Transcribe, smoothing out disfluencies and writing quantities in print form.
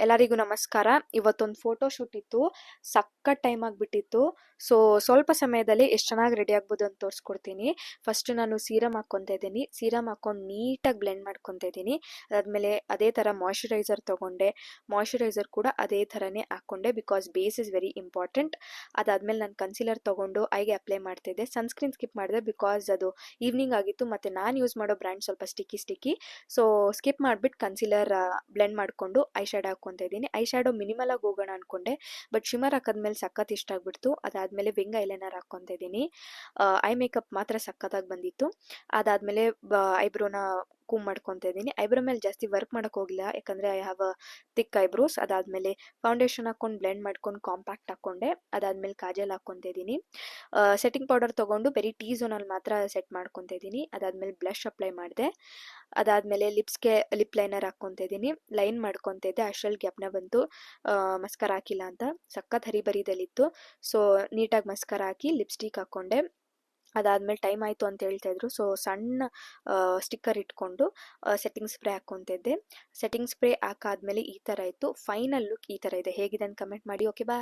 ಎಲ್ಲರಿಗೂ ನಮಸ್ಕಾರ. ಇವತ್ತೊಂದು ಫೋಟೋ ಶೂಟ್ ಇತ್ತು. ಸಖತ್ ಟೈಮ್ ಆಗಿಬಿಟ್ಟಿತ್ತು. ಸೊ ಸ್ವಲ್ಪ ಸಮಯದಲ್ಲಿ ಎಷ್ಟು ಚೆನ್ನಾಗಿ ರೆಡಿ ಆಗ್ಬೋದು ಅಂತ ತೋರಿಸ್ಕೊಡ್ತೀನಿ. ಫಸ್ಟ್ ನಾನು ಸೀರಮ್ ಹಾಕ್ಕೊತಾ ಇದ್ದೀನಿ. ಸೀರಮ್ ಹಾಕ್ಕೊಂಡು ನೀಟಾಗಿ ಬ್ಲೆಂಡ್ ಮಾಡ್ಕೊತಾ ಇದ್ದೀನಿ. ಅದಾದಮೇಲೆ ಅದೇ ಥರ ಮಾಯ್ಶ್ಚರೈಸರ್ ತೊಗೊಂಡೆ. ಮಾಯ್ಶ್ಚರೈಸರ್ ಕೂಡ ಅದೇ ಥರನೇ ಹಾಕ್ಕೊಂಡೆ, because base is very important. ಅದಾದಮೇಲೆ ನಾನು ಕನ್ಸಿಲರ್ ತೊಗೊಂಡು ಐಗೆ ಅಪ್ಲೈ ಮಾಡ್ತಿದ್ದೆ. ಸನ್ಸ್ಕ್ರೀನ್ ಸ್ಕಿಪ್ ಮಾಡಿದೆ ಬಿಕಾಸ್ ಅದು ಈವ್ನಿಂಗ್ ಆಗಿತ್ತು, ಮತ್ತು ನಾನು ಯೂಸ್ ಮಾಡೋ ಬ್ರ್ಯಾಂಡ್ ಸ್ವಲ್ಪ ಸ್ಟಿಕ್ಕಿ. ಸೊ ಸ್ಕಿಪ್ ಮಾಡಿಬಿಟ್ಟು ಕನ್ಸಿಲರ್ ಬ್ಲೆಂಡ್ ಮಾಡಿಕೊಂಡು ಐ ಶ್ಯಾಡೋ ಹಾಕ್ಕೊತಾ ಇದ್ದೀನಿ. ಐ ಶ್ಯಾಡೋ ಮಿನಿಮಲ್ ಆಗಿ ಹೋಗೋಣ ಅನ್ಕೊಂಡೆ, ಬಟ್ ಶಿಮರ್ ಹಾಕಿದ್ಮೇಲೆ ಸಖತ್ ಇಷ್ಟ ಆಗ್ಬಿಡ್ತು. ಅದಾದಮೇಲೆ ವಿಂಗ್ ಐಲೈನರ್ ಹಾಕ್ಕೊತಾ ಇದ್ದೀನಿ. ಐ ಮೇಕಪ್ ಮಾತ್ರ ಸಖತ್ತಾಗಿ ಬಂದಿತ್ತು. ಅದಾದಮೇಲೆ ಐಬ್ರೋನ ಕೂಮ್ ಮಾಡ್ಕೊತಾ ಇದ್ದೀನಿ. ಐಬ್ರೋ ಮೇಲೆ ಜಾಸ್ತಿ ವರ್ಕ್ ಮಾಡೋಕೆ ಹೋಗಿಲ್ಲ, ಯಾಕಂದರೆ I have a thick eyebrows. ಅದಾದಮೇಲೆ ಫೌಂಡೇಶನ್ ಹಾಕ್ಕೊಂಡು ಬ್ಲೆಂಡ್ ಮಾಡ್ಕೊಂಡು ಕಾಂಪ್ಯಾಕ್ಟ್ ಹಾಕ್ಕೊಂಡೆ. ಅದಾದಮೇಲೆ ಕಾಜಲ್ ಹಾಕ್ಕೊತಾ ಇದ್ದೀನಿ. ಸೆಟ್ಟಿಂಗ್ ಪೌಡರ್ ತೊಗೊಂಡು ಬರೀ ಟೀ ಝೋನಲ್ಲಿ ಮಾತ್ರ ಸೆಟ್ ಮಾಡ್ಕೊತಾ ಇದ್ದೀನಿ. ಅದಾದಮೇಲೆ ಬ್ಲಷ್ ಅಪ್ಲೈ ಮಾಡಿದೆ. ಅದಾದಮೇಲೆ ಲಿಪ್ಸ್ಗೆ ಲಿಪ್ ಲೈನರ್ ಹಾಕ್ಕೊತಾ ಇದ್ದೀನಿ. ಲೈನ್ ಮಾಡ್ಕೊತಾ ಇದ್ದೆ, ಅಷ್ಟರಲ್ಲಿ ಜ್ಞಾಪನ ಬಂತು ಮಸ್ಕರ ಹಾಕಿಲ್ಲ ಅಂತ. ಸಖತ್ ಹರಿಬರಿದಲ್ಲಿತ್ತು. ಸೊ ನೀಟಾಗಿ ಮಸ್ಕರ ಹಾಕಿ ಲಿಪ್ಸ್ಟಿಕ್ ಹಾಕ್ಕೊಂಡೆ. ಅದಾದಮೇಲೆ ಟೈಮ್ ಆಯಿತು ಅಂತ ಹೇಳ್ತಾ ಇದ್ರು. ಸೊ ಸಣ್ಣ ಸ್ಟಿಕ್ಕರ್ ಇಟ್ಕೊಂಡು ಸೆಟ್ಟಿಂಗ್ ಸ್ಪ್ರೇ ಹಾಕ್ಕೊತಾ ಇದ್ದೆ. ಸೆಟ್ಟಿಂಗ್ ಸ್ಪ್ರೇ ಹಾಕಾದ್ಮೇಲೆ ಈ ಥರ ಇತ್ತು. ಫೈನಲ್ ಲುಕ್ ಈ ಥರ ಇದೆ. ಹೇಗಿದೆ ಅಂತ ಕಮೆಂಟ್ ಮಾಡಿ. ಓಕೆ, ಬಾಯ್.